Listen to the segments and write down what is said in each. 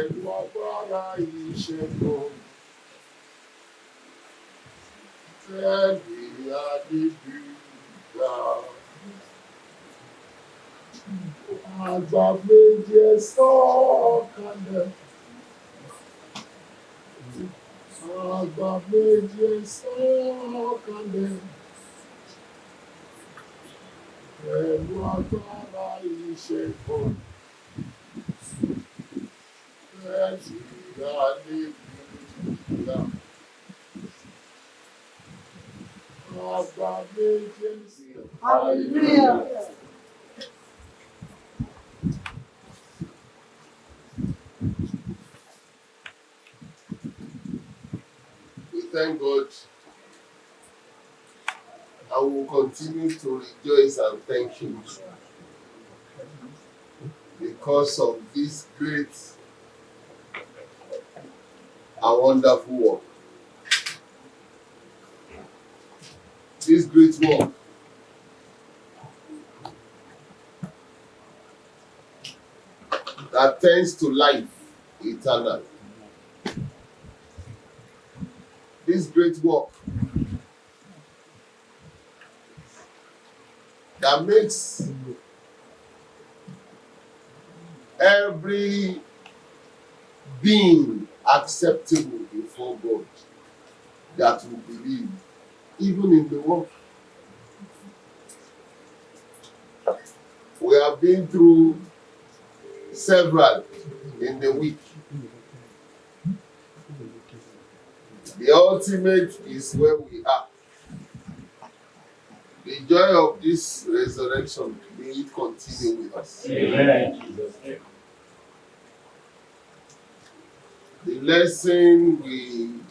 pẹ̀lú agbára ìṣẹ́gun. Tẹ́lẹ̀ adébíyà. Àgbà méje sọ̀kalẹ̀. Àgbà méje sọ̀kalẹ̀. Pẹ̀lú agbára ìṣẹ́gun. Tẹ́lẹ̀ adébíyà. Àgbà méje sọ̀kalẹ̀. Hallelujah. Thank God, I will continue to rejoice and thank Him because of this great and wonderful work. This great work that tends to life eternal. This great work that makes every being acceptable before God that will believe, even in the work. We have been through several in the week. The ultimate is where we are. The joy of this resurrection, may it continue with us. Amen. The lesson we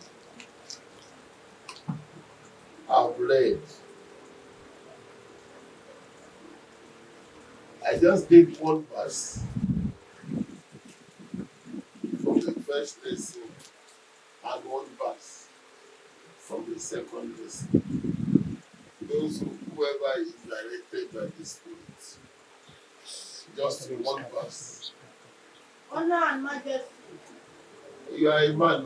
have read, I just did one verse from the first lesson and one verse from the second lesson. Whoever is directed by the Spirit, just in one verse. Honor and majesty. You are a man.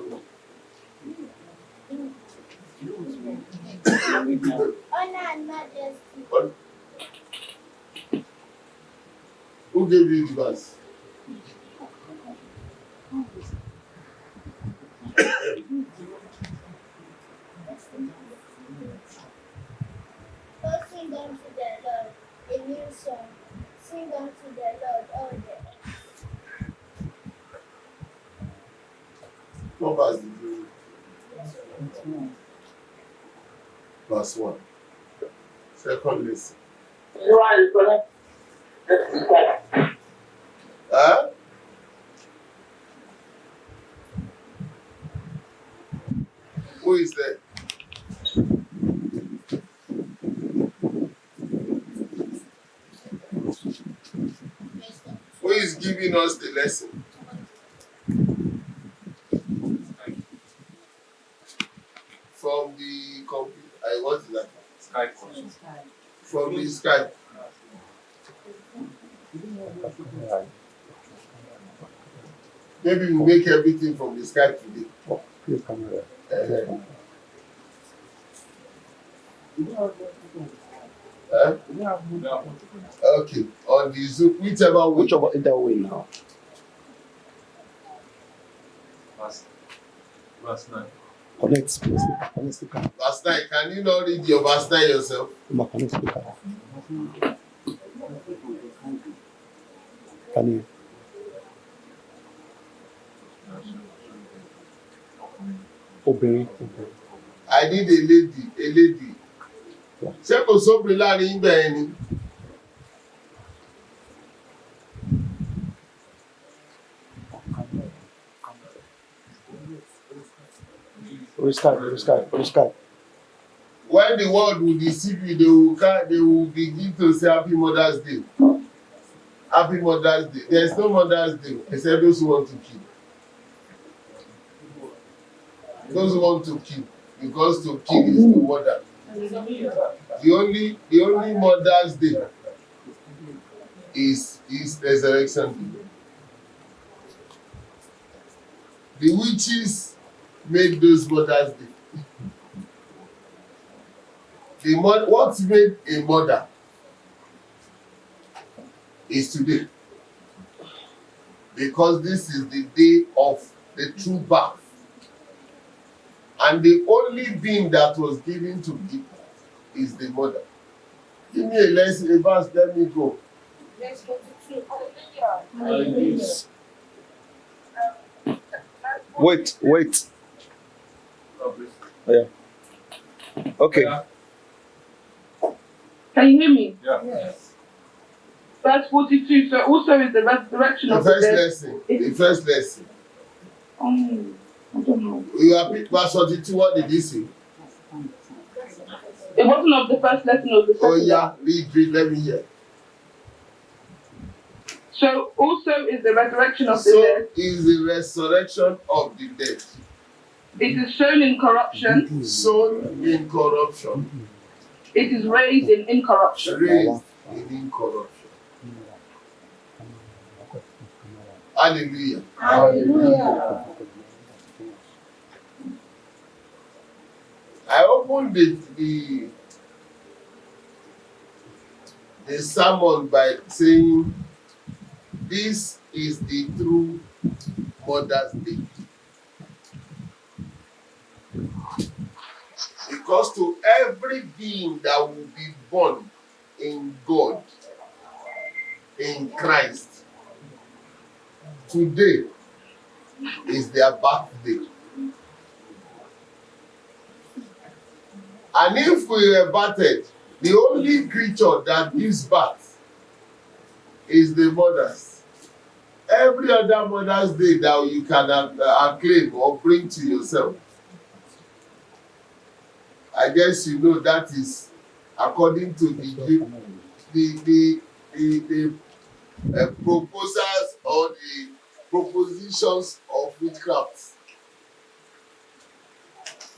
Honor and majesty. Who gave you the verse? Go sing unto the Lord a new song. Sing unto the Lord all the earth. What verse did you read? Verse 1. Second lesson. Huh? Who is there? Who is giving us the lesson? From the computer. What is that? Skype. From the Skype. Maybe we make everything from the Skype today. Okay, on the Zoom, whichever way now. Verse 9. Connect, please. Connect speaker. Verse 9, can you not read your verse 9 yourself? Connect speaker. Can you? Obìnrin. I need a lady. Ṣé kò sóbìnrin láàrin ìgbà ẹni? Sky. When the world will deceive you, they will begin to say Happy Mother's Day. Happy Mother's Day. There is no Mother's Day except those who want to kill. Those who want to kill, because to kill is to murder. The only Mother's Day is Resurrection Day. The witches made those mothers day. What made a mother is today. Because this is the day of the true birth. And the only being that was given to give is the mother. Give me a lesson, a verse, let me go. Verse 42. Hallelujah. Hallelujah. Wait. God bless you. Okay. Yeah. Can you hear me? Yeah. Yes. Verse 42. So also is the resurrection The of the first dead. lesson. The first lesson. I don't know. You are verse 42, what did he say? It wasn't of the first lesson of the second. Oh yeah, read, let me hear. So also is the resurrection of the So dead. is the resurrection of the dead. It is sown in corruption. Sown in corruption. It is raised in incorruption. Raised in incorruption. Hallelujah. Hallelujah. I opened the sermon by saying, this is the true Mother's Day. Because to every being that will be born in God, in Christ, today is their birthday. And if we were birthed, the only creature that gives birth is the mothers. Every other Mother's Day that you can acclaim or bring to yourself, I guess you know that is according to the proposals or the propositions of witchcraft.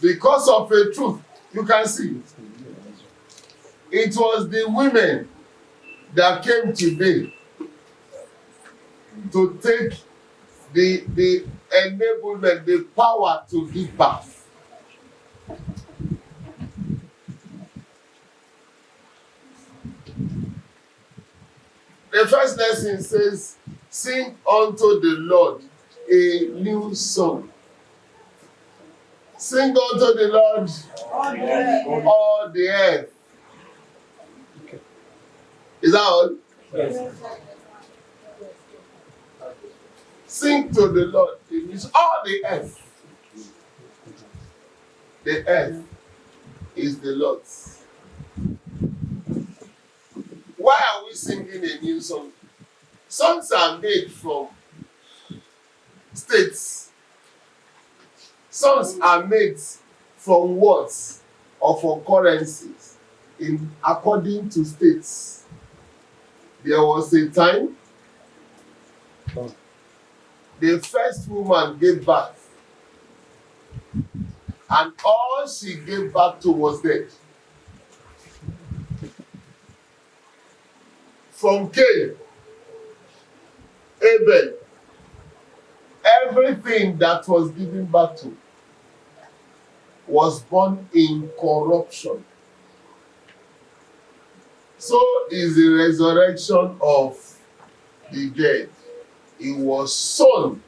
Because of a truth, you can see it was the women that came today to take the enablement, the power to give birth. The first lesson says, sing unto the Lord a new song. Sing unto the Lord all the earth. Is that all? Yes. Sing to the Lord. It means all the earth. The earth is the Lord's. Why are we singing a new song? Songs are made from states. Songs are made from words or from currencies according to states. There was a time the first woman gave birth, and all she gave birth to was dead. From Cain, Abel, everything that was given birth to was born in corruption. So is the resurrection of the dead. It was sown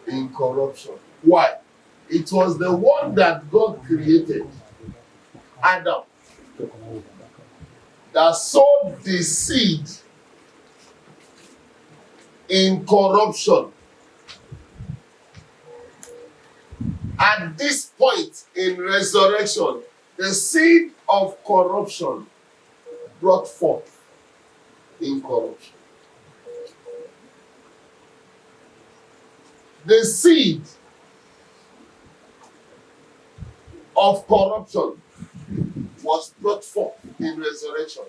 in corruption. Why? It was the one that God created, Adam, that sowed the seed in corruption. At this point in resurrection, the seed of corruption brought forth incorruption. The seed of corruption was brought forth in resurrection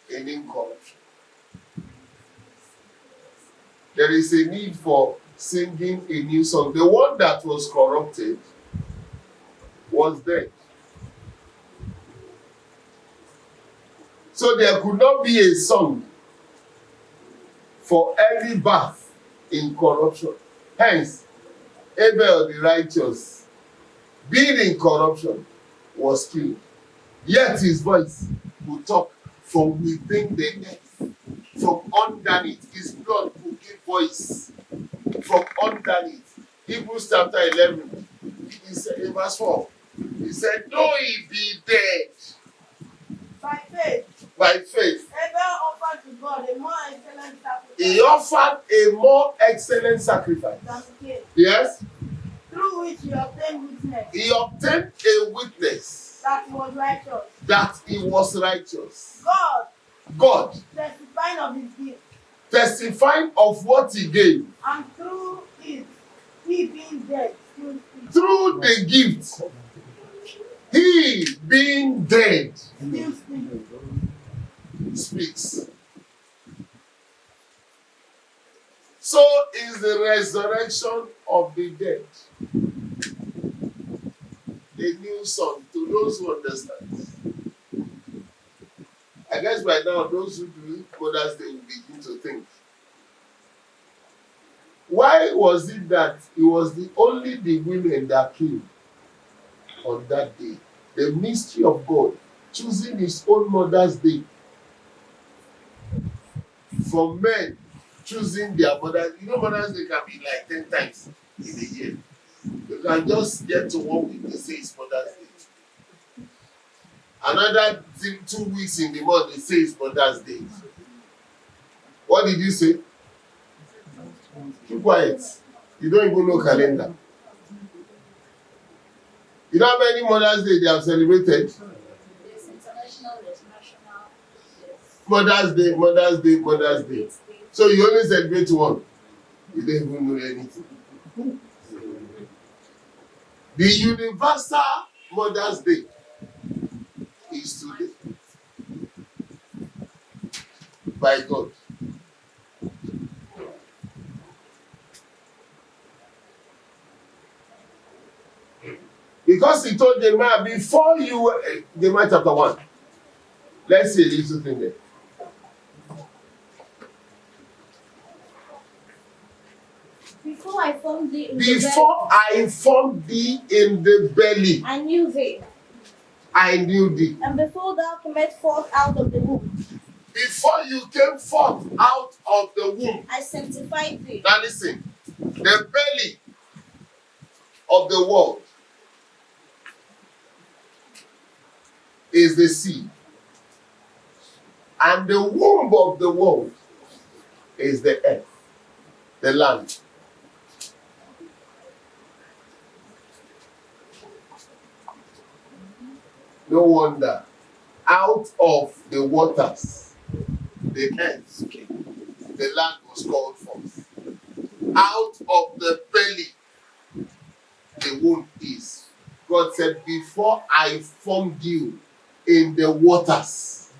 in incorruption. There is a need for singing a new song. The one that was corrupted was dead. So there could not be a song for early birth in corruption. Hence, Abel the righteous, being in corruption, was killed. Yet his voice would talk from within the earth, from underneath. His blood could give voice from underneath. Hebrews chapter 11, he said, in verse 4, he said, though he be dead, By faith, Abel offered to God a more excellent sacrifice. He offered a more excellent sacrifice. Than Cain, Yes? through which he obtained witness. He obtained a witness That he was righteous. that he was righteous. God, God testifying of his gift. testifying of what he gave. And through it, he being dead, still speaks. Through the gift, he being dead Still speaks. speaks. So is the resurrection of the dead a new song to those who understand. I guess by now those who do Mother's Day will begin to think. Why was it that it was only the women that came on that day? The mystery of God choosing his own Mother's Day from men choosing their mother. You know, Mother's Day can be like 10 times in a year. You can just get to 1 week, they say it's Mother's Day. Another 2 weeks in the month, they say it's Mother's Day. What did you say? Keep quiet. You don't even know calendar. You know how many Mother's Day they have celebrated? There's international, there's national, there's Mother's Day, Mother's Day, Mother's Day. So you only celebrate one. You don't even know anything. The universal Mother's Day is today. By God. Because he told Jeremiah, before you were, Jeremiah chapter 1. Let's see a little thing there. Before I formed thee in the Before I formed thee in the belly, belly, I knew thee. I knew thee. And before thou camest forth out of the womb, Before you came forth out of the womb. I sanctified thee. Now listen, the belly of the world is the sea. And the womb of the world is the earth, the land. No wonder, out of the waters, the earth came, the land was called forth. Out of the belly, the womb is. God said, before I formed you in the waters.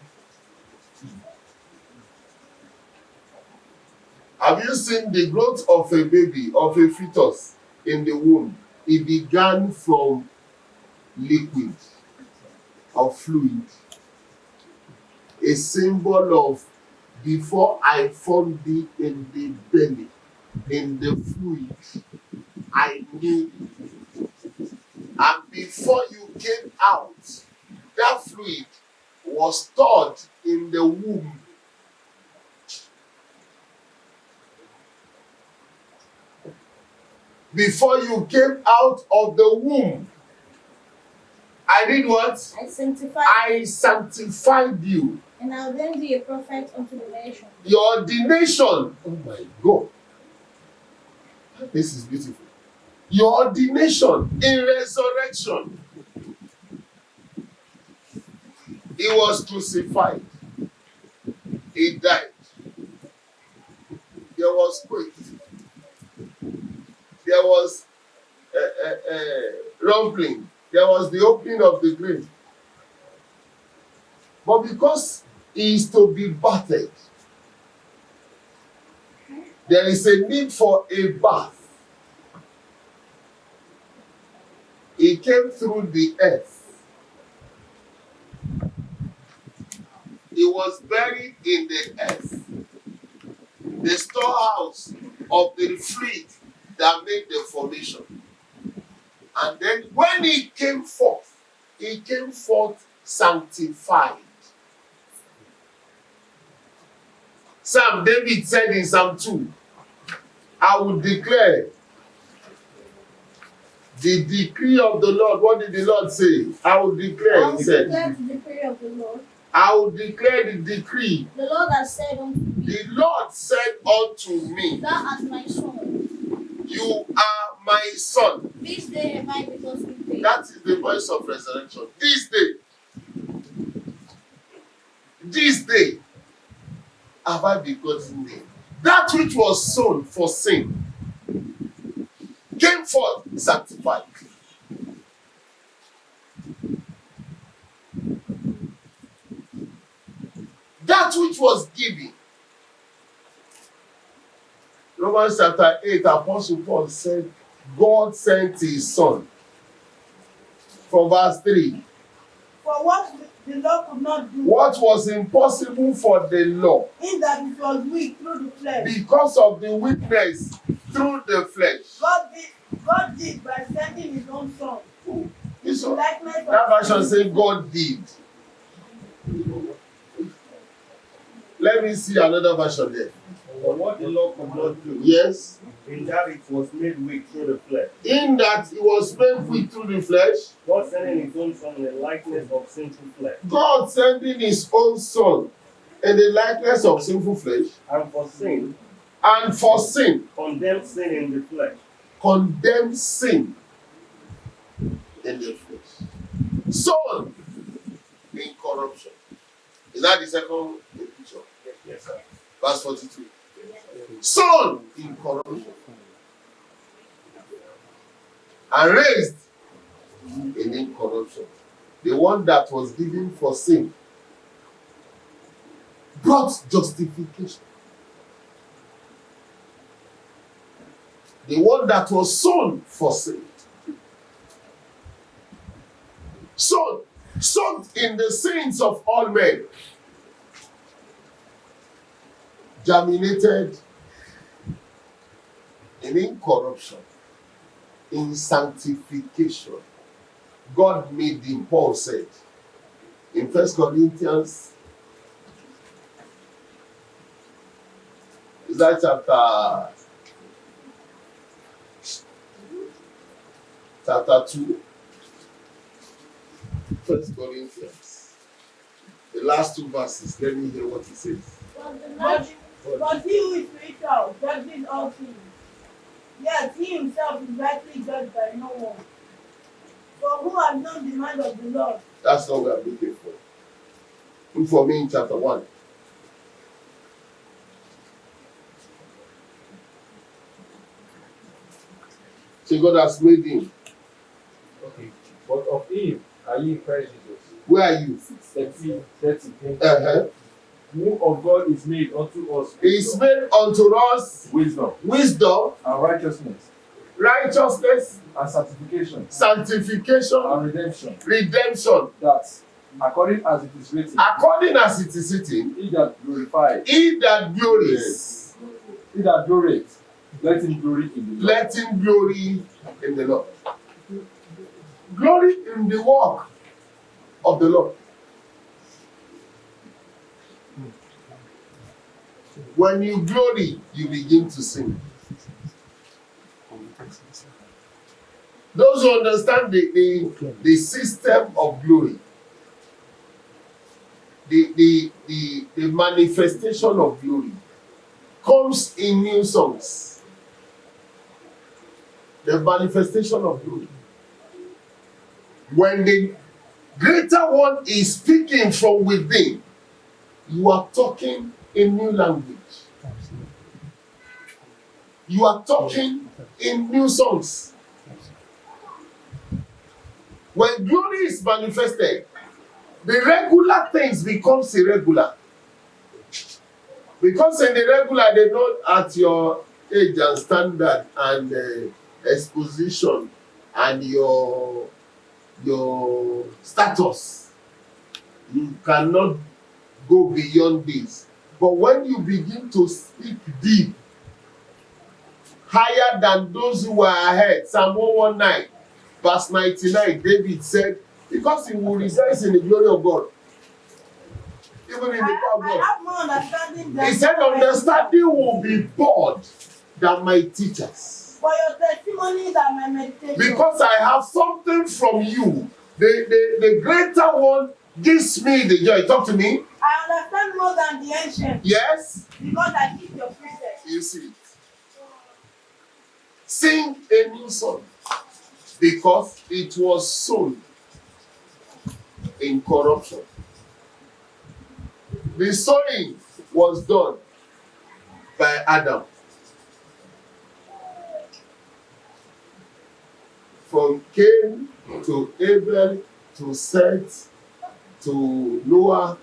Have you seen the growth of a baby, of a fetus in the womb? It began from liquid or fluid. A symbol of before I formed thee in the belly, in the fluid, I knew you. And before you came out, that fluid was stored in the womb. Before you came out of the womb, I did what? I sanctified you. And I ordained thee a prophet unto the nation. Your ordination, oh my God, this is beautiful. Your ordination in resurrection. He was crucified. He died. There was quake. There was rumbling. There was the opening of the grave. But because he is to be battered, there is a need for a bath. He came through the earth. He was buried in the earth. The storehouse of the fluid that made the formation. And then when he came forth sanctified. David said in Psalm 2, I will declare the decree of the Lord. What did the Lord say? I will declare, he said. Declare the decree of the Lord. I will declare the decree. The Lord has said unto me. The Lord said unto me, Thou art my son. You are my son. This day am I begotten thee. That is the voice of resurrection. This day have I begotten thee. That which was sown for sin came forth sanctified. That which was given. Romans chapter 8, Apostle Paul said, God sent his son. From verse 3. For what the law could not do. What was impossible for the law. In that it was weak through the flesh. Because of the weakness through the flesh. God did by sending his own son. That version says God did. Let me see another version there. For what the law could not do. Yes. In that it was made weak through the flesh. In that it was made weak through the flesh. God sending his own son in the likeness of sinful flesh. God sending his own son in the likeness of sinful flesh. And for sin. Condemned sin in the flesh. Condemned sin in the flesh. Sown in corruption. Is that the second picture? Yes, sir. Verse 42. Sown in corruption. And raised in incorruption. The one that was given for sin brought justification. The one that was sown for sin. Sown in the sins of all men. Germinated in incorruption, in sanctification. God made him, Paul said, in 1 Corinthians, is that chapter 2, 1 Corinthians, the last two verses. Let me hear what he says. But he who is spiritual judges all things. Yes, he himself is rightly judged by no one. For who has known the mind of the Lord? That's what we are looking for. Look for me in chapter 1. See, God has made him. Okay. But of him are ye in Christ Jesus. Where are you? 30. Who of God is made unto us. Is made unto us wisdom and righteousness and sanctification and redemption. That according as it is written. He that glorified. He that glories. He that glorieth. Let him glory in the Lord. Let him glory in the Lord. Glory in the work of the Lord. When you glory, you begin to sing. Those who understand the system of glory, the manifestation of glory comes in new songs. The manifestation of glory. When the greater one is speaking from within, you are talking in new language. You are talking in new songs. When glory is manifested, the regular things becomes irregular. Because in the regular, they know at your age and standard and exposition and your status, you cannot go beyond this. But when you begin to speak deep higher than those who were ahead. Psalm 119, verse 99, David said, because he will rejoice in the glory of God. Even in the power of I God. have more understanding than He said, understanding will be bored than my teachers. for your testimonies and my meditation. Because I have something from you. The greater one gives me the joy. Talk to me. I understand more than the ancient. Yes. Because I keep your precepts. You see it. Sing a new song. Because it was sown in corruption. The sowing was done by Adam. From Cain to Abel to Seth to Noah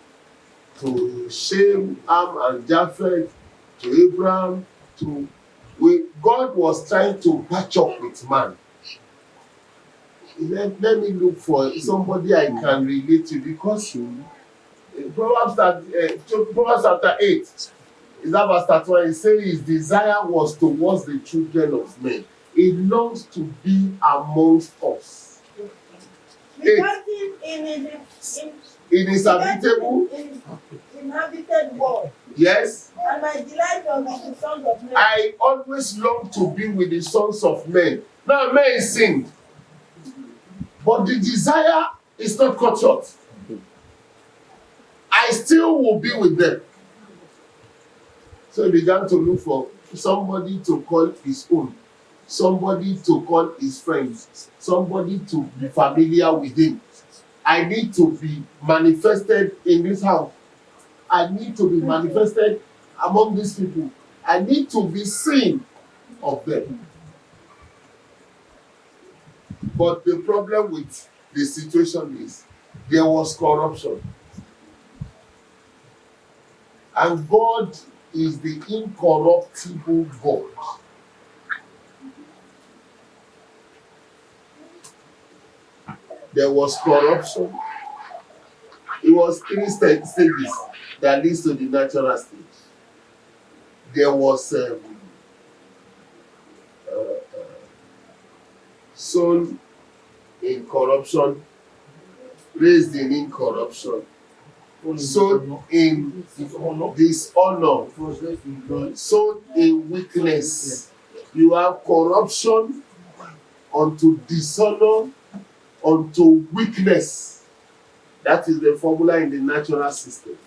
to Shem, Ham, and Japheth to Abraham to God was trying to patch up with man. Let me look for somebody I can relate to because Proverbs chapter 8 is that verse 31. He says his desire was towards the children of men. He longs to be amongst us. Rejoicing in his habitable inhabited world. Yes. And my delight was with the sons of men. I always long to be with the sons of men. Now men sing, but the desire is not cut short. I still will be with them. So he began to look for somebody to call his own, somebody to call his friends, somebody to be familiar with him. I need to be manifested in this house. I need to be manifested among these people. I need to be seen of them. But the problem with the situation is there was corruption. And God is the incorruptible God. There was corruption. It was 3 stages that leads to the natural stage. There was sown in corruption, raised in incorruption, sown in dishonor, sown in weakness. You have corruption unto dishonor, unto weakness. That is the formula in the natural system.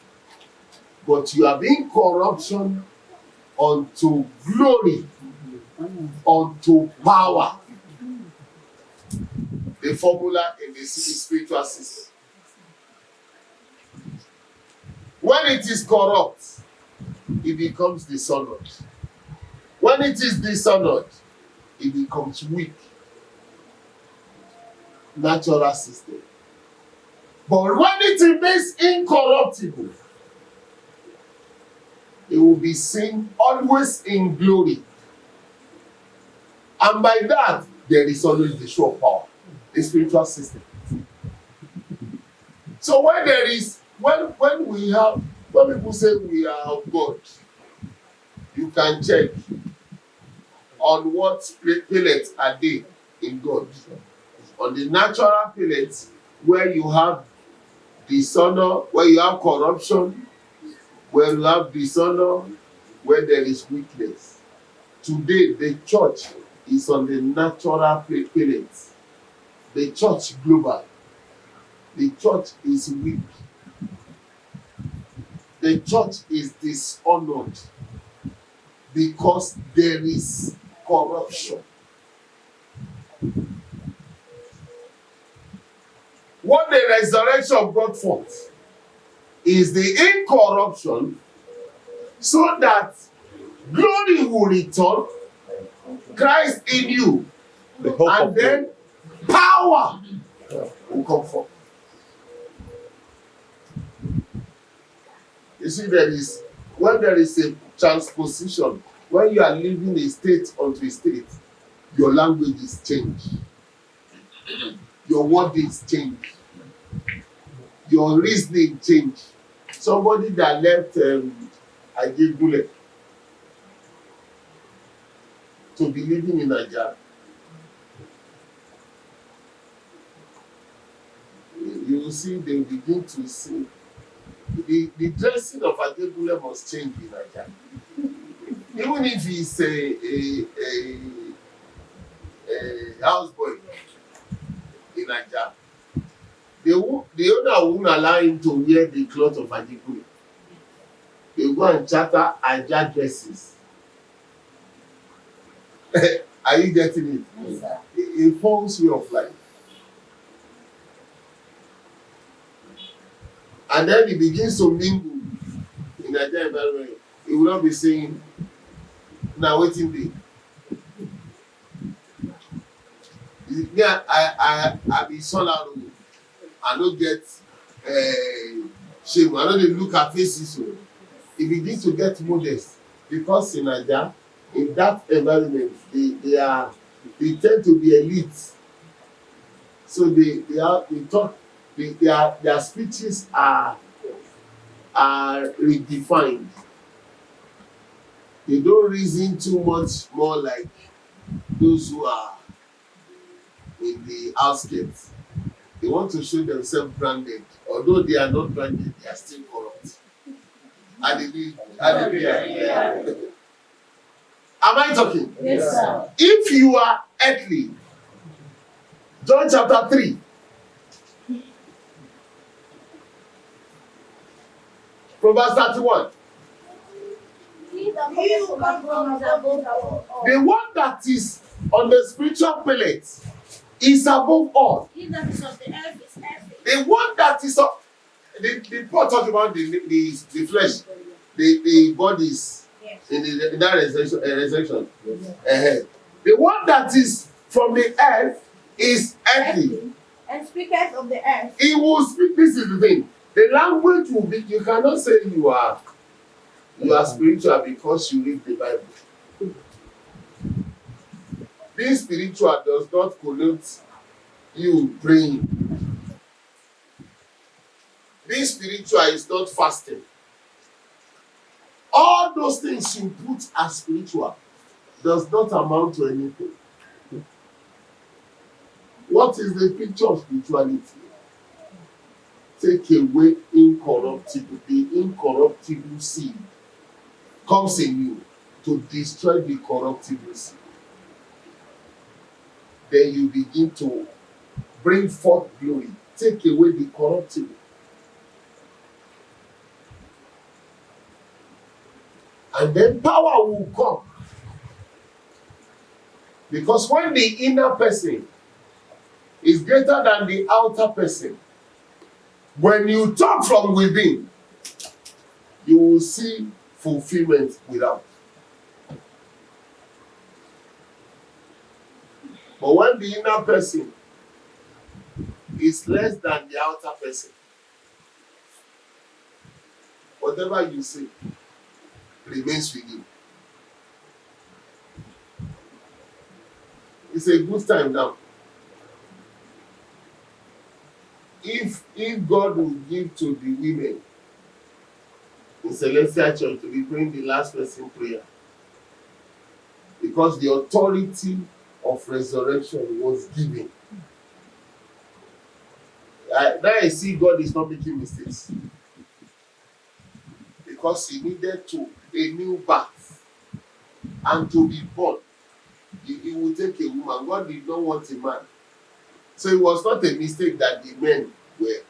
But you have incorruption unto glory, unto power. The formula in the spiritual system. When it is corrupt, it becomes dishonored. When it is dishonored, it becomes weak. Natural system. But when it remains incorruptible, it will be seen always in glory. And by that, there is always the show of power, the spiritual system. So when there is, when people say we are of God, you can check on what pillars are they in God. On the natural pillars, where you have dishonor, where you have corruption, where you have dishonor, where there is weakness. Today, the church is on the natural pillars. The church global. The church is weak. The church is dishonored because there is corruption. What the resurrection brought forth is the incorruption, so that glory will return, Christ in you, and then power will come forth. You see, when there is a transposition, when you are leaving a state onto a state, your language is changed. Your word is changed. Your reasoning changed. Somebody that left Ajegule to be living in Nigeria. You will see, they will begin to see the dressing of Ademola must change in Nigeria. Even if he's a houseboy in Nigeria, the owner won't allow him to wear the cloth of Ademola. They go and charter Aja dresses. Are you getting it? Yes, sir. A false way of life. And then he begins to mingle in Nigerian environment. He will not be saying, now waiting day. Yeah, I be son out. I don't get shame. I don't dey look at faces. So he begins to get modest because in Nigeria, in that environment, they tend to be elite. So their speeches are redefined. They don't reason too much more like those who are in the outskirts. They want to show themselves branded. Although they are not branded, they are still corrupt. Hallelujah. Hallelujah. Am I talking? Yes, sir. If you are earthly, John chapter 3. From verse 31. He that cometh from above is above all. The one that is on the spiritual plate is above all. He that is of the earth is earthly. The one that is of the Paul talk about the flesh, the bodies Yes. in that resurrection. The one that is from the earth is earthly. And speaketh of the earth. He will speak. This is the thing. The language will be. You cannot say you are spiritual because you read the Bible. Being spiritual does not connote you praying. Being spiritual is not fasting. All those things you put as spiritual does not amount to anything. What is the picture of spirituality? Take away incorruptible. The incorruptible seed comes in you to destroy the corruptible seed. Then you begin to bring forth glory. Take away the corruptible. And then power will come. Because when the inner person is greater than the outer person, when you talk from within, you will see fulfillment without. But when the inner person is less than the outer person, whatever you say remains with you. It's a good time now. If God will give to the women in Celestial Church to be praying the last person prayer, because the authority of resurrection was given. Now I see God is not making mistakes. Because he needed a new birth and to be born. He would take a woman. God did not want a man. So it was not a mistake that the men were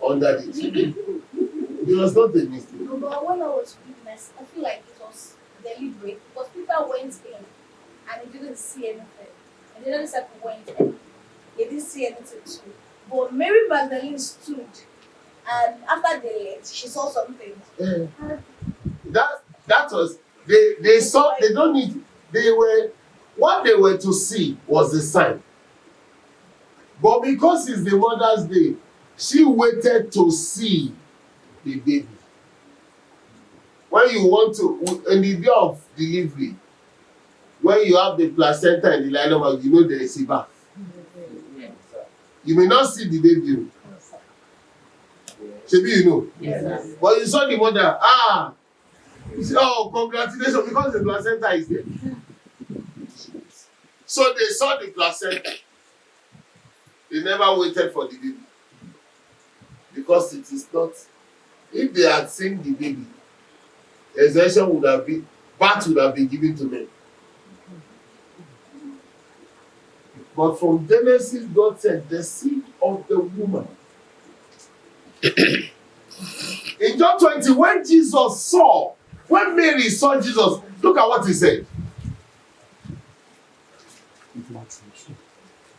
under the tree. It was not a mistake. No, but when I was witness, I feel like it was deliberate because people went in and they didn't see anything. And they didn't say went in. They didn't see anything too. But Mary Magdalene stood, and after they left, she saw something. Yeah. That was they saw. They don't need. They were what they were to see was the sign. But because it's the Mother's Day, she waited to see the baby. When you want to, in the day of delivery, when you have the placenta and the lining, you know there is a birth. You may not see the baby. Maybe you know. Yes. But you saw the mother. You say, oh, congratulations, because the placenta is there. So they saw the placenta. They never waited for the baby. Because it is not. If they had seen the baby, exertion would have been, birth would have been given to them. But from Genesis, God said, the seed of the woman. In John 20, when Mary saw Jesus, look at what he said.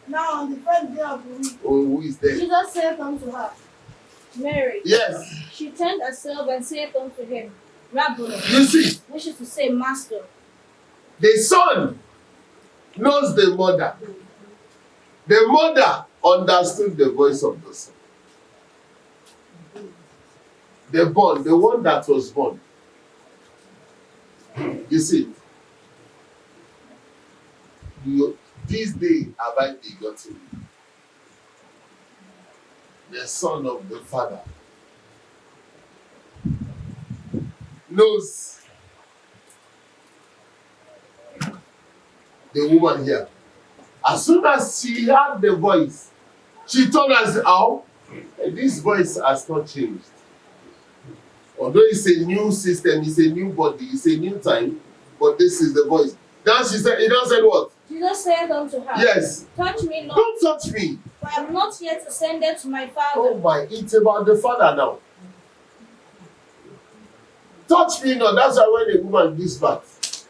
Now on the first day of the week, Oh, who is there? Jesus said unto her, Mary. Yes. She turned herself and said unto him, Rabbi, You see, which is to say, Master. the son knows the mother. The mother understood the voice of the son. The one that was born. You see, this day have I begotten you, the son of the father, knows the woman here. As soon as she heard the voice, she told us, "Oh, this voice has not changed. Although it's a new system, it's a new body, it's a new time, but this is the voice." Then she said, "It doesn't what?" Jesus said unto her, Yes. Touch me not, Don't touch me. for I am not yet ascended to my Father. Oh my, it's about the father now. Touch me not. That's why when a woman gives birth,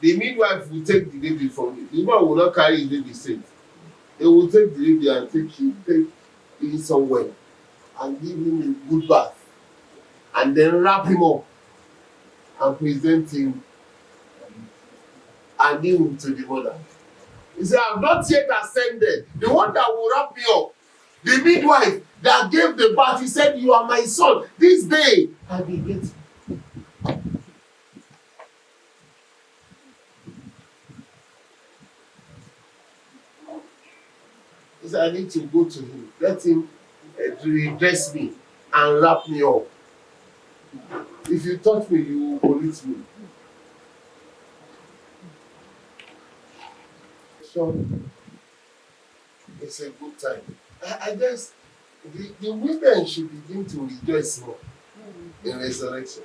the midwife will take the baby from you. The woman will not carry the baby straight. They will take the baby and take him somewhere and give him a good bath. And then wrap him up and present him and him to the mother. He said, "I'm not yet ascended." The one that will wrap me up, the midwife that gave the birth, he said, "You are my son. This day I beget you." He said, "I need to go to him. Let him redress me and wrap me up. If you touch me, you will pollute me." So it's a good time. I guess the women should begin to rejoice more in resurrection.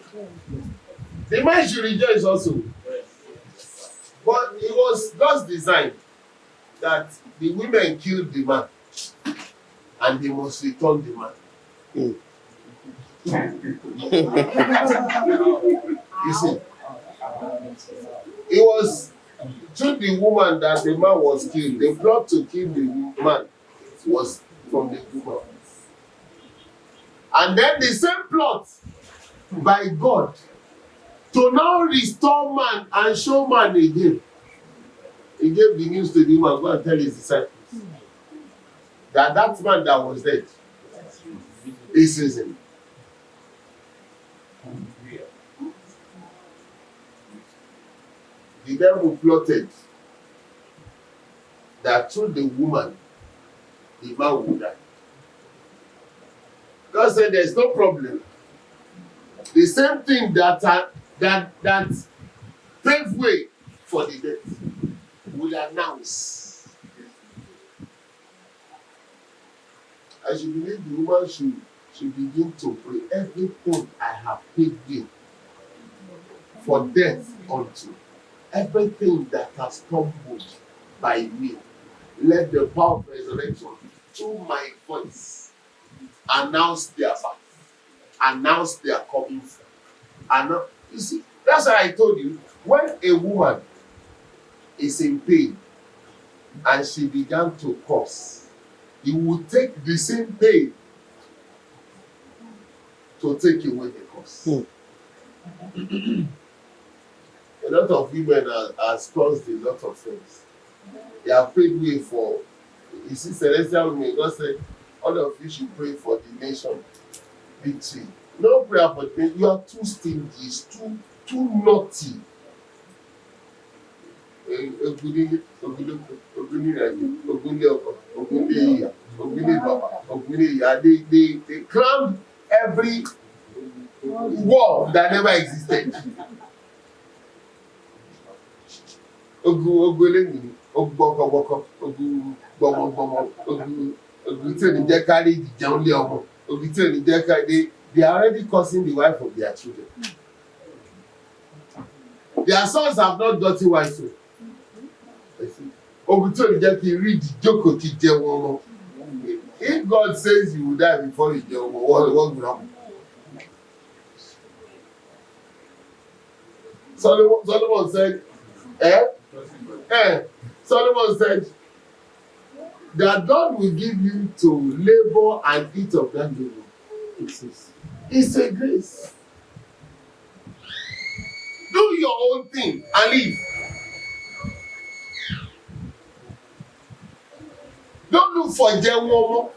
The man should rejoice also. But it was God's design that the women killed the man and they must return the man. You see, it was through the woman that the man was killed. The plot to kill the man was from the woman. And then the same plot by God to now restore man and show man again. He gave the news to the woman, go and tell his disciples that man that was dead is risen. The devil plotted that through the woman, the man would die. God said, "There's no problem." The same thing that paved way for the dead will announce. I should believe the woman should begin to pray. Everything I have paid you for death unto, everything that has stumbled by me, let the power of resurrection through my voice announce their birth, announce their coming forth. You see, that's why I told you, when a woman is in pain and she began to curse, you will take the same pain to take away the curse. A lot of women has caused a lot of things. They have prayed way for, you see, celestial women. God said, all of you should pray for the nation victory. No prayer for the nation. You are too stingy, too naughty. They crammed every wall that never existed. ogun eléyìí ogun gbọkọgbọkọ ogun gbọmọgbọmọ ogun tí ò ní jẹ́ kárí ìjẹun lé ọmọ ogun tí ò ní jẹ́ kárí they are already causing the wife of their children. Their sons have not gotten wives o. Ogun tí ò ní jẹ́ kí rí ìdíjókòó ti jẹ wọn mọ́. If God says you will die before you jẹ wọn, what will happen? Solomon said, Solomon said that God will give you to labor and eat of that labor. It's a grace. Do your own thing and live. Don't look for Jewomo.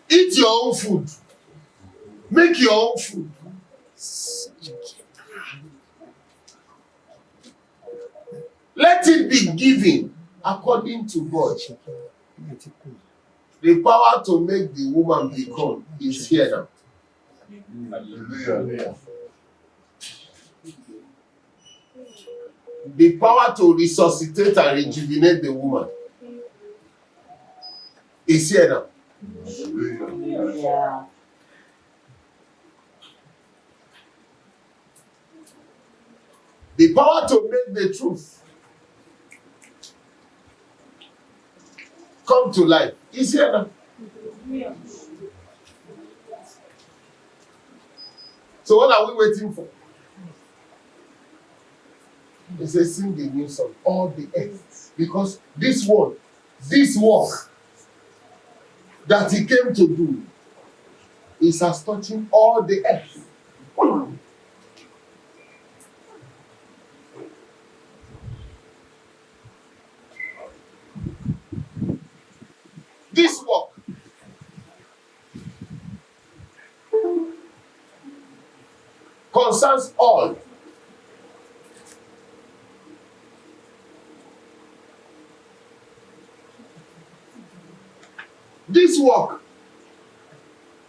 Eat your own food. Make your own food. Let it be given according to God. The power to make the woman become is here now. Hallelujah. The power to resuscitate and rejuvenate the woman is here now. Yeah. The power to make the truth come to life is here now. So what are we waiting for? He says, sing the new song, all the earth. Because this work that he came to do is as touching all the earth. This work concerns all. This work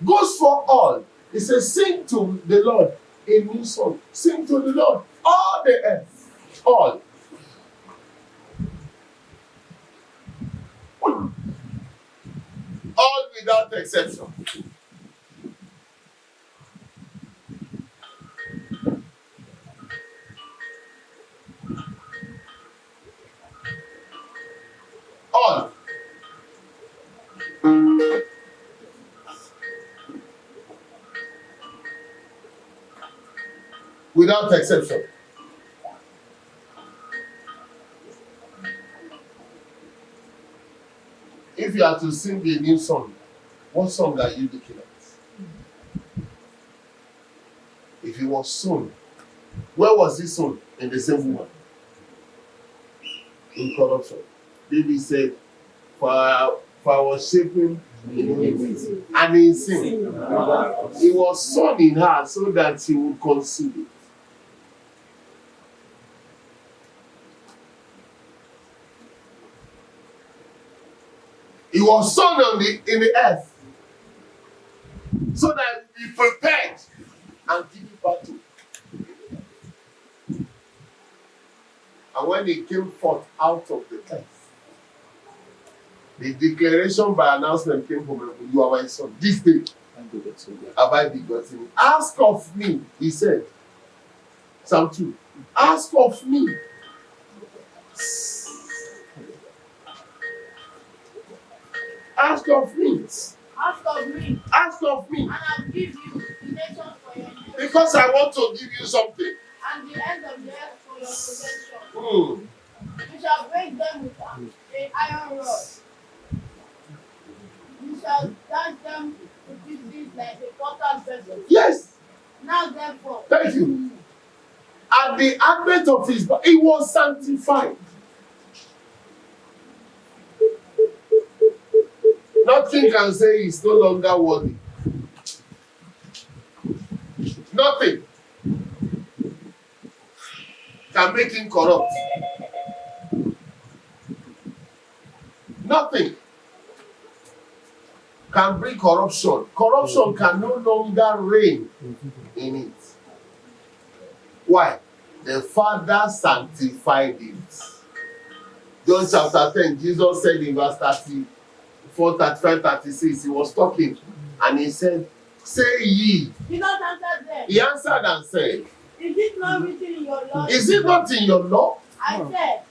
goes for all. He says, sing to the Lord a new song. Sing to the Lord all the earth. All. All without exception. All. Without exception. If you are to sing a new song, what song are you looking at? If it was sown, where was it sown? In the same woman. In corruption. David said, for I was shaping in iniquity and in sin. It was sown in her so that she would conceive it. It was sown in the earth so that we prepared and give it back to. And when it came forth out of the earth, the declaration by announcement came from heaven, you are my son. This day have I begotten you. Ask of me, he said. Psalm 2. Ask of me. Ask of me. Ask of me, Ask of me. and I'll give you the nations for your inheritance, Because I want to give you something. and the end of the earth for your possession. Mm. You shall break them with an iron rod. You shall dash them to pieces like a potter's vessel. Yes. Now therefore, Thank you. At the advent of his birth, he was sanctified. Nothing can say he's no longer worthy. Nothing can make him corrupt. Nothing can bring corruption. Corruption can no longer reign in it. Why? The Father sanctified it. John chapter 10, Jesus said in verse 34, 35, 36, he was talking and he said, say ye. Jesus answered them. He answered and said, Is it not written in your law? is it not in your law?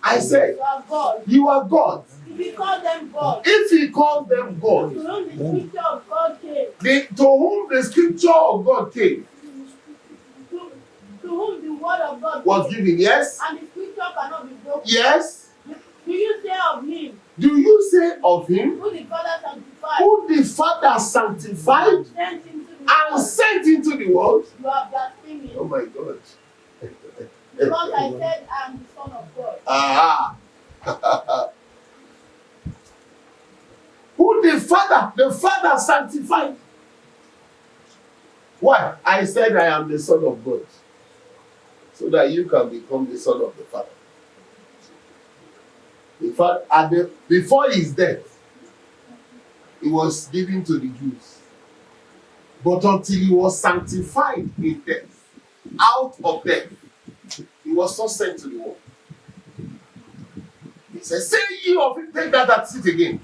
I said, You are God. You are God. If he called them God, If he called them God, to whom the scripture of God came, to whom the scripture of God came, to whom the word of God was came, given, yes? and the scripture cannot be broken. Yes. Do you say of him, Do you say of him, who the Father sanctified, who the Father sanctified and sent into the world, and sent into the world? you are blaspheming? Oh my God. Because I said I am the Son of God. Aha. Who the Father sanctified. Why? I said I am the Son of God, so that you can become the Son of the Father. In fact, before his death, he was given to the Jews. But until he was sanctified in death, out of death, he was not sent to the world. He says, say ye of him, take that at it again.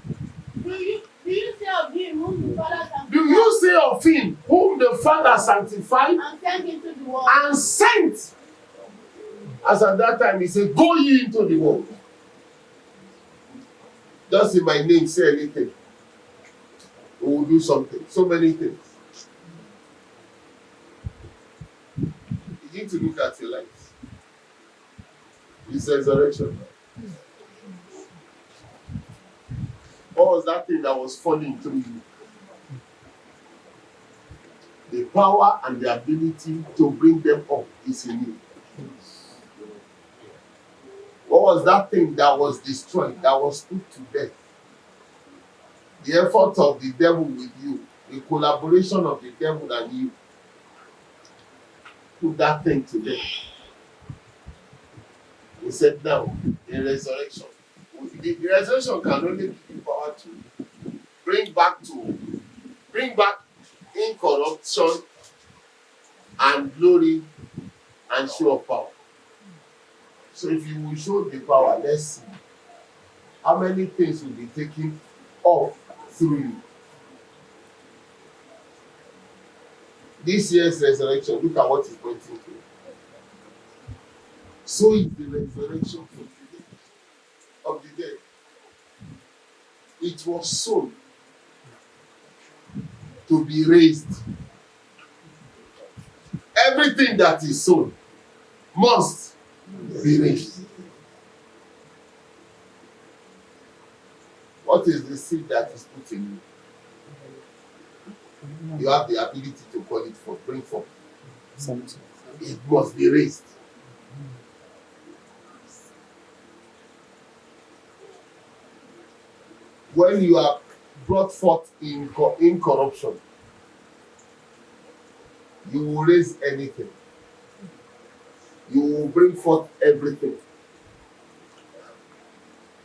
Do you say of him whom the Father sanctified, Do you say of him whom the Father sanctified and sent into the world? and sent? As at that time he said, go ye into the world. Just in my name, say anything. We will do something. So many things. Begin to look at your life. It's resurrection. What was that thing that was falling through you? The power and the ability to bring them up is in you. What was that thing that was destroyed, that was put to death? The effort of the devil with you, the collaboration of the devil and you, put that thing to death. He said, now, in resurrection, the resurrection can only give you power to bring back incorruption and glory and show of power. So if you will show the power, let's see how many things will be taken off through you. This year's resurrection, look at what it's pointing to. So is the resurrection of the dead. It was sown to be raised. Everything that is sown must be raised. What is the seed that is put in you? You have the ability to call it forth, bring forth. It must be raised. When you are brought forth in corruption, you will raise anything. You will bring forth everything.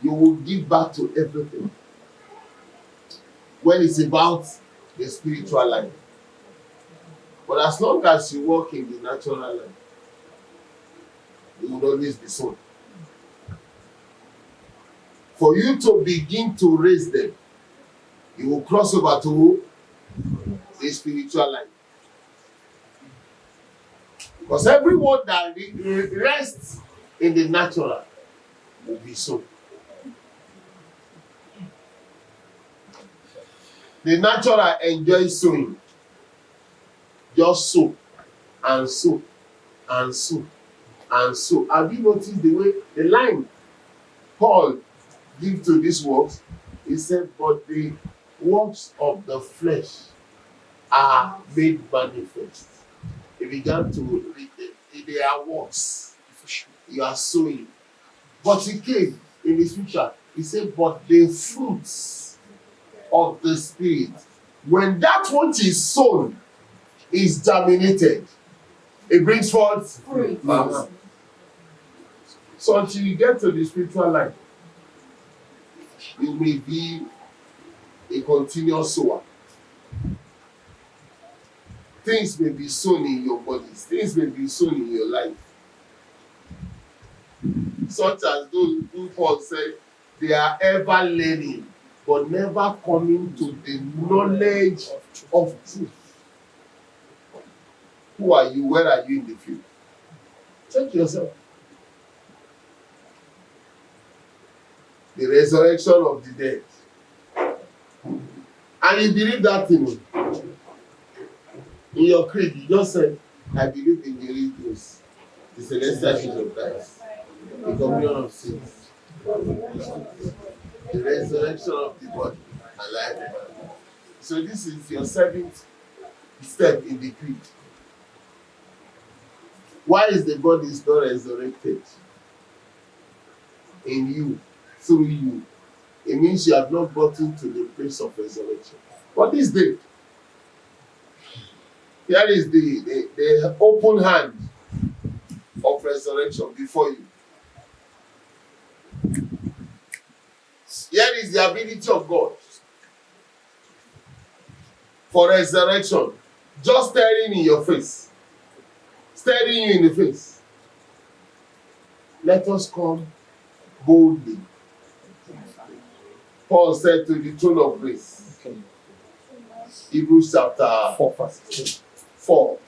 You will give back to everything. When it's about the spiritual life. But as long as you walk in the natural life, you will always be sown. For you to begin to raise them, you will cross over to the spiritual life. Because everyone that rests in the natural will be sown. The natural enjoys sowing. Just sow and sow and sow and sow. Have you noticed the way the line Paul give to these works? He said, but the works of the flesh are made manifest. He began to read them. They are works. You are sowing. But he came in the scripture. He said, but the fruits of the Spirit, when that which is sown is germinated, it brings forth fruit. So until you get to the spiritual life, you may be a continuous sower. things may be sown in your bodies, things may be sown in your life. Such as those who Paul said, they are ever learning, but never coming to the knowledge of truth. Who are you? Where are you in the field? Check yourself. The resurrection of the dead. And you believe that thing. In your creed, you just said, I believe in the Holy Ghost, the celestial age of Christ, the communion of saints, the resurrection of the body, and life of man. So this is your seventh step in the creed. Why is the body not resurrected? In you, through you. It means you have not gotten to the place of resurrection. What is the? Here is the open hand of resurrection before you. Here is the ability of God for resurrection. Just staring in your face. Staring you in the face. Let us come boldly. Paul said to the throne of grace. Okay. Hebrews chapter 4 verse 16. 4,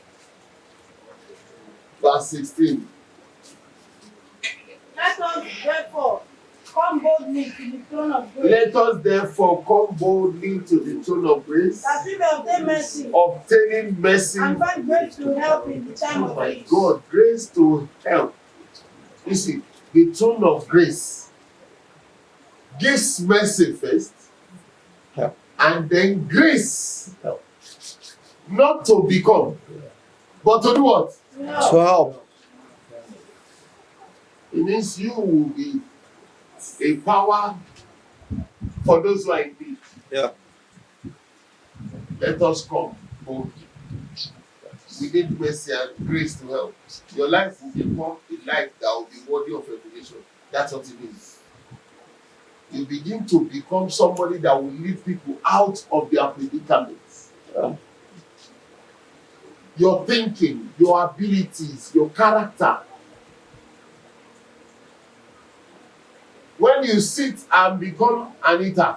verse 16. Let us therefore come boldly to the throne of grace. Let us therefore come boldly to the throne of grace, That we may obtain mercy obtaining mercy. and find grace to help in the time of My need. God, grace to help. You see, the throne of grace gives mercy first, Help. and then grace. Help. Not to become, but to do what? To help. It means you will be a power for those who are in need. Yeah. Let us come boldly. We need mercy and grace to help. Your life will become a life that will be worthy of revelation. That's what it means. You begin to become somebody that will lead people out of their predicaments. Your thinking, your abilities, your character. When you sit and become an eater,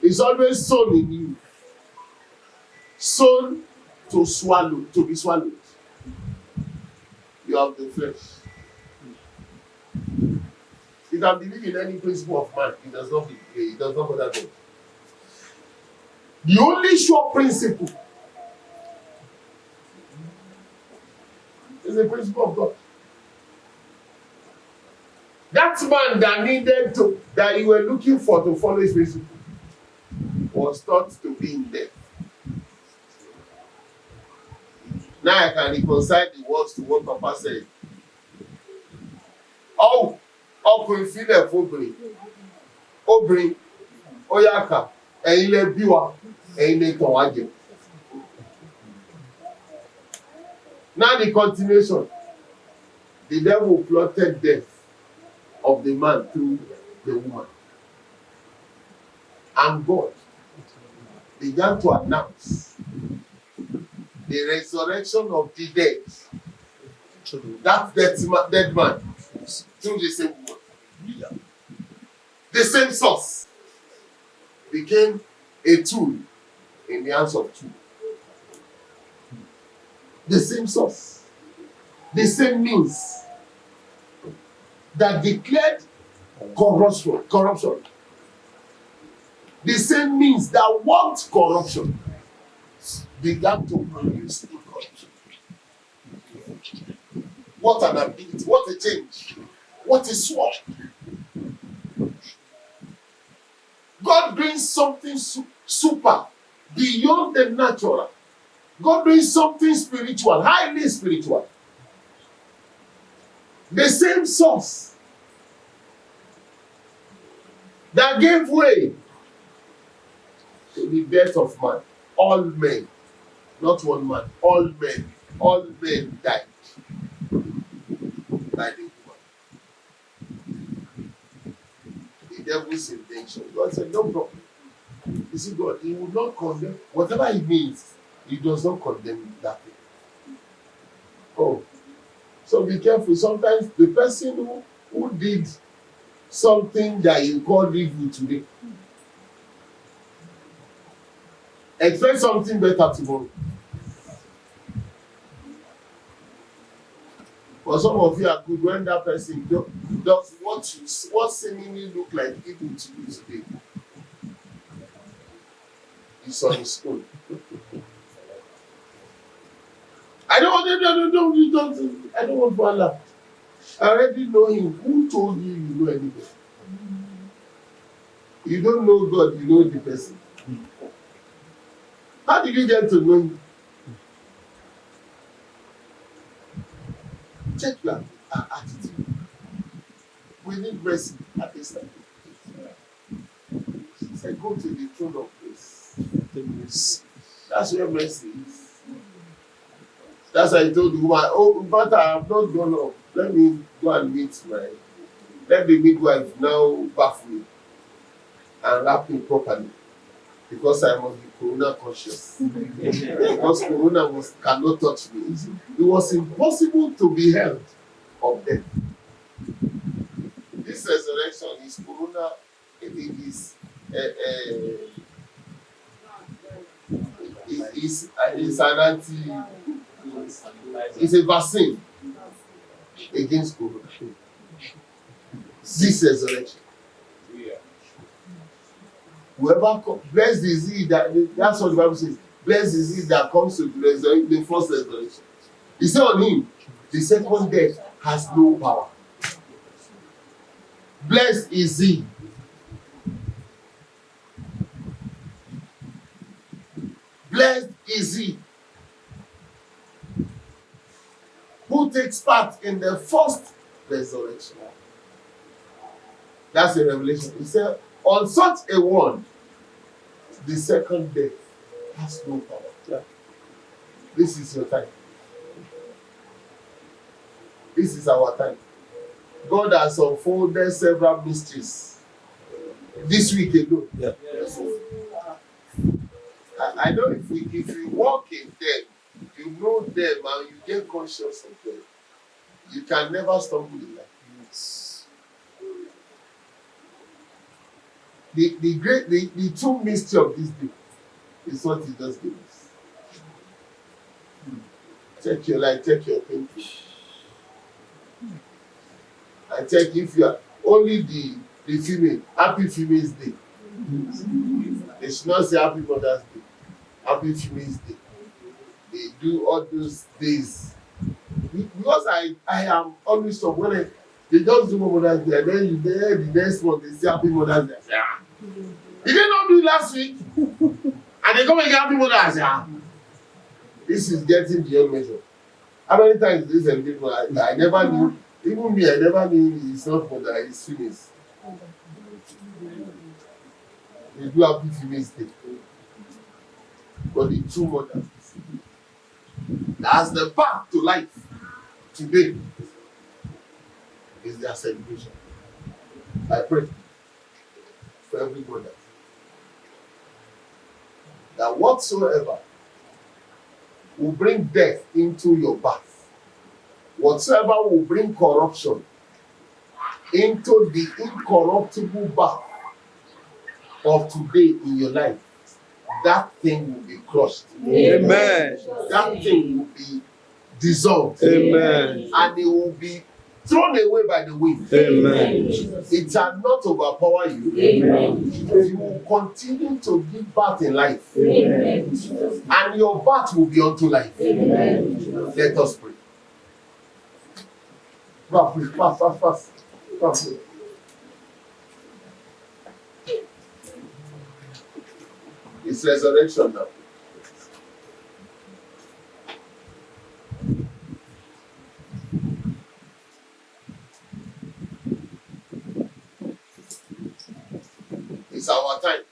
it's always sown in you. Sown to swallow, to be swallowed. You have the flesh. You can believe in any principle of man, it does not bother God. The only sure principle is the principle of God. That man that you were looking for to follow his principle was thought to be in death. Now I can reconcile the words to what Papa said. Oh, ọkùnrin sílẹ̀ fóbìnrin, obìnrin, ó yá kà, ẹ̀yin lẹ bí wa, ẹ̀yin lẹ tàn wá jẹ. Now the continuation. The devil plotted death of the man through the woman. And God began to announce the resurrection of the dead. That dead man through the same woman. The same source became a tool in the hands of two. The same source, the same means that declared corruption. The same means that worked corruption began to produce incorruption. What an ability, what a change, what a swap. God brings something super, beyond the natural. God brings something spiritual, highly spiritual. The same source that gave way to the death of man. All men, not one man, all men died by the woman. The devil's intention. God said, no problem. You see, God, He will not condemn whatever He means. He does not condemn that thing. Oh, so be careful. Sometimes the person who did something that you call evil today, expect something better tomorrow. For some of you are good when that person does what seemingly look like evil to you today. It's on his own. I don't want Bala. I already know him. Who told you you know anybody? You don't know God, you know the person. How did you get to know him? Check your attitude. We need mercy at this time. He said, go to the throne of grace. That's where mercy is. That's why I told the woman, oh, but I have not gone up. Let me go and meet let the midwife now bath me and wrap me properly. Because I must be corona conscious. Because corona cannot touch me. It was impossible to be held of death. This resurrection is corona, it is an it's a vaccine against corona. This resurrection. Whoever blessed is he that's what the Bible says. Blessed is he that comes to the first resurrection. He said on him, the second death has no power. Blessed is he. Blessed is he who takes part in the first resurrection. That's a revelation. He said, on such a one, the second death has no power. Yeah. This is your time. This is our time. God has unfolded several mysteries this week alone. Yeah. Yes. I know if we walk in them, you know them and you get conscious of them, you can never stumble in life. Yes. The true mystery of this day is what He just gave us. Check your life, check your thinking. And check if you are only the female, happy females day. They should not say happy Mother's Day, happy females day. They do all those days. Because I am always shocked when they just do Mother's Day and then the next one they say happy Mother's Day. Yeah. Did they not do it last week? And they come and get happy Mother's Day. Yeah. This is getting beyond measure. How many times this and people I never knew, even me, I never knew it's not mother, it's females. They do happy females day. But the true mother, that's the path to life today, is their celebration. I pray for every mother that whatsoever will bring death into your path, whatsoever will bring corruption into the incorruptible path of today in your life, that thing will be crushed. Amen. That thing will be dissolved. Amen. And it will be thrown away by the wind. Amen. It shall not overpower you. Amen. You will continue to give birth in life. Amen. And your birth will be unto life. Amen. Let us pray. Fast. It's resurrection now. It's our time.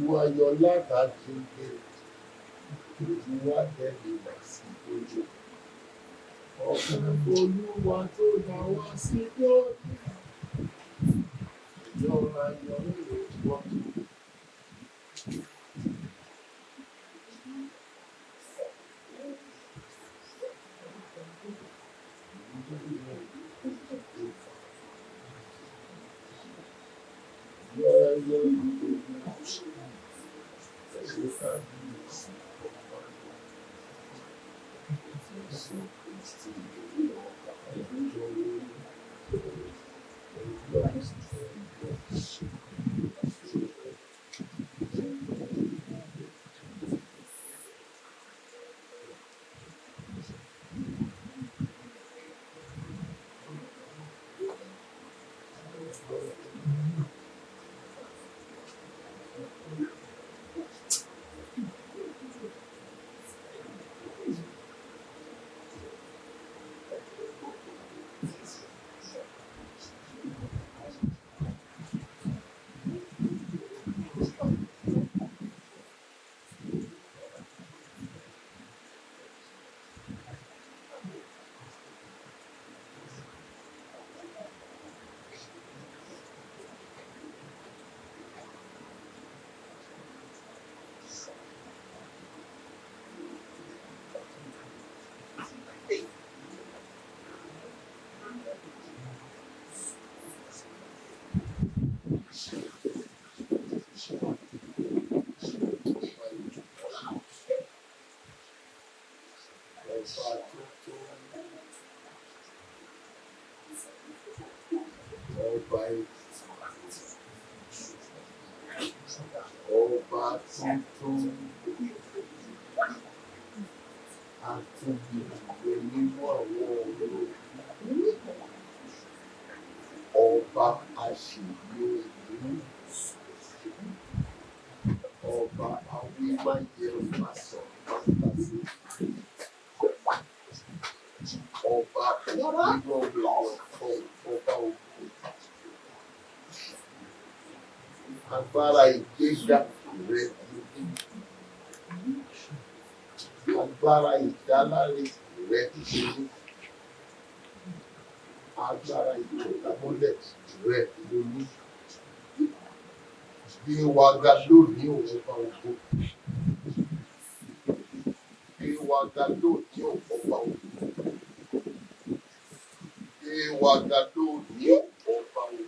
Ìwàyọ̀lá àjíǹde, ìwà ẹ̀mí wá sí ojú. Ọ̀pọ̀ Olúwa tó dá wá sí lórí. Ìyọ̀ra ìyọ̀rá ìwọ̀. Ìyọ̀ra ìyọ̀rá Ọba tuntun àti ìgbè nínú àwọn olóògùn. Ọba àṣìlò ìlú. Ọba awímáyẹ̀fàsọ̀ pàtàkì. Ọba ìrọ̀rùn ọba òkú. Agbára ìgbéga rẹ̀ lórí. Agbára ìdáláre rẹ̀ lórí. Agbára ìtọ́kámọ́lẹ̀ rẹ̀ lórí. Bí wa ga lónìí òun ọba òkú. Bí wa ga lónìí òun ọba òkú. Bí wa ga lónìí ọba òkú.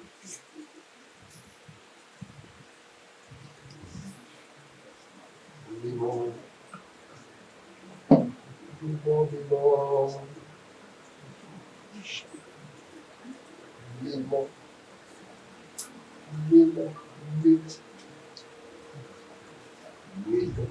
Mímọ́, mímọ́, mímọ́, mímọ́, mímọ́, mímọ́, mímọ́,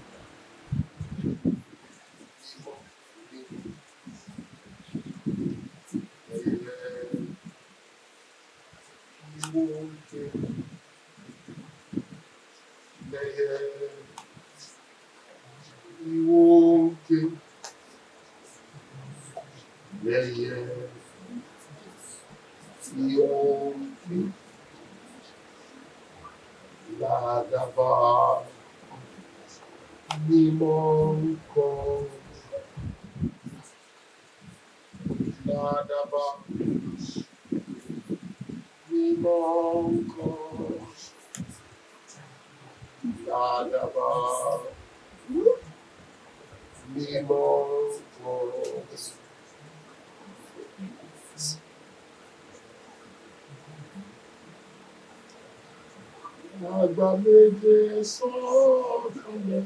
Àgbà méje sọ̀kalẹ̀.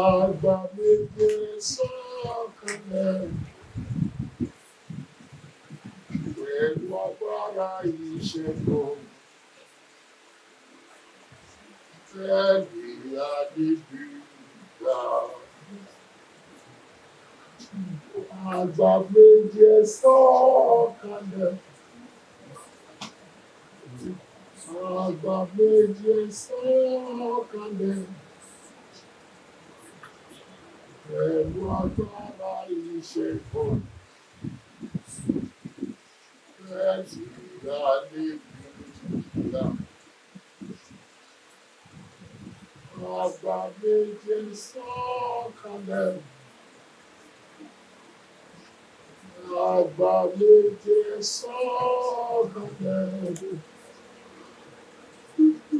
Àgbà méje sọ̀kalẹ̀. Pẹ̀lú agbára ìṣẹ́gun. Tẹ́lẹ̀ adébíyà. Àgbà méje sọ̀kalẹ̀. Àgbà méje sọ̀kalẹ̀. Pẹ̀lú agbára ìṣẹ́gun. Tẹ́lẹ̀ adébíyà. Àgbà méje sọ̀kalẹ̀. Àgbà méje sọ̀kalẹ̀.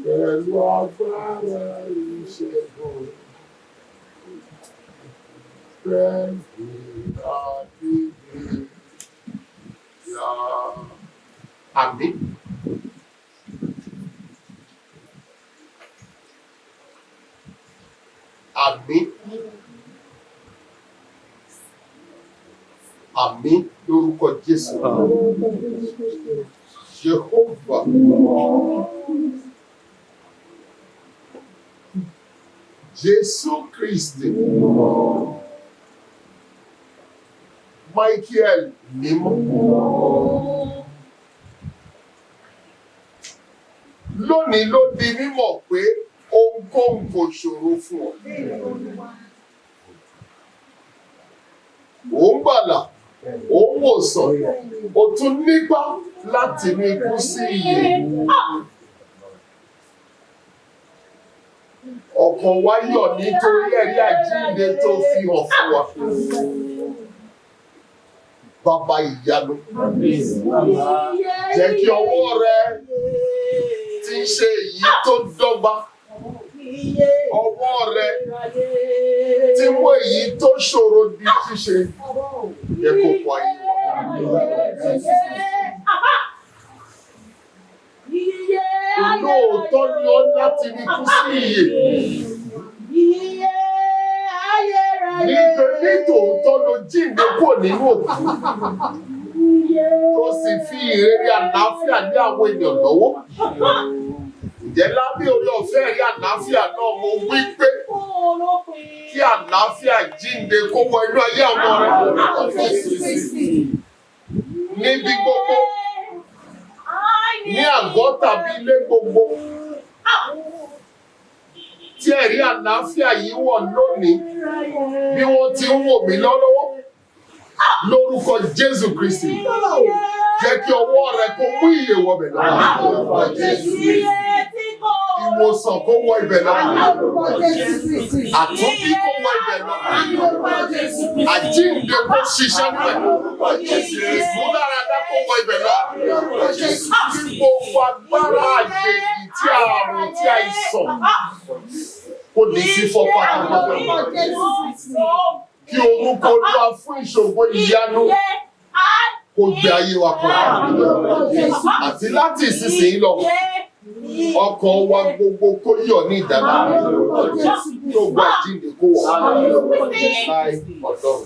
Pẹ̀lú agbára ìṣẹ́gun. Pẹ̀lú àdìgbì. Àmín. Àmín. Àmín lórúkọ Jésù. Jehovah. Jésù Kristi. Michael mímọ́. Lónìí ló di mímọ̀ pé ohunkóhun kò ṣòro fún ọ. Ò ń gbàlà, ò ń wòsàn, ò tún nígbà láti ní ikú sí ìyè. Ọkàn wa yọ̀ nítorí ẹ̀rí àjíǹde tó fi hàn fún wa. Bàbá ìyanu, jẹ́ kí ọwọ́ rẹ tí ń ṣe èyí tó dọ́gba. Ọwọ́ rẹ tí mú èyí tó ṣòro di ṣíṣe. Yẹ kó pọ̀ ayé wa. Olóòótọ́ ni ó láti ní kú sí ìyè. Nítorí tòótọ́ ló jíǹde kúrò nínú òkú. Tó sì fi ìrírí àlàáfíà ní àwọn ènìyàn lọ́wọ́. Ǹjẹ́ lábẹ́ orí ọ̀fẹ́ rí àlàáfíà náà mo wí pé kí àlàáfíà jíǹde kó wọ inú ayé àwọn rẹ̀. Níbi gbogbo, ní àgọ́ tàbí ilé gbogbo, tí ẹ̀rí àlàáfíà yìí wọ̀ lónìí bí wọ́n ti ń wò mí lọ́wọ́ lórúkọ Jésù Kristi. Jẹ́ kí ọwọ́ rẹ kó mú ìyè wọ ibẹ̀ lọ. Ìwòsàn kó wọ ibẹ̀ lọ. Àtúnbí kó wọ ibẹ̀ lọ. Àjíǹde kó ṣiṣẹ́ níbẹ̀. Ìmúláradá kó wọ ibẹ̀ lọ. Kí gbogbo agbára àjèjì tí àrùn tí àìsàn kó di fífọ́ pátápátá. Kí orúkọ Olúwa fún ìṣògo ìyanu kó gbé ayé wa kọ́. Àti láti ìsinsìnyí lọ, ọkàn wa gbogbo kó yọ̀ ní ìdáná. Tó gba ìjíǹde kó wọ̀. Láì ọ̀dọ́.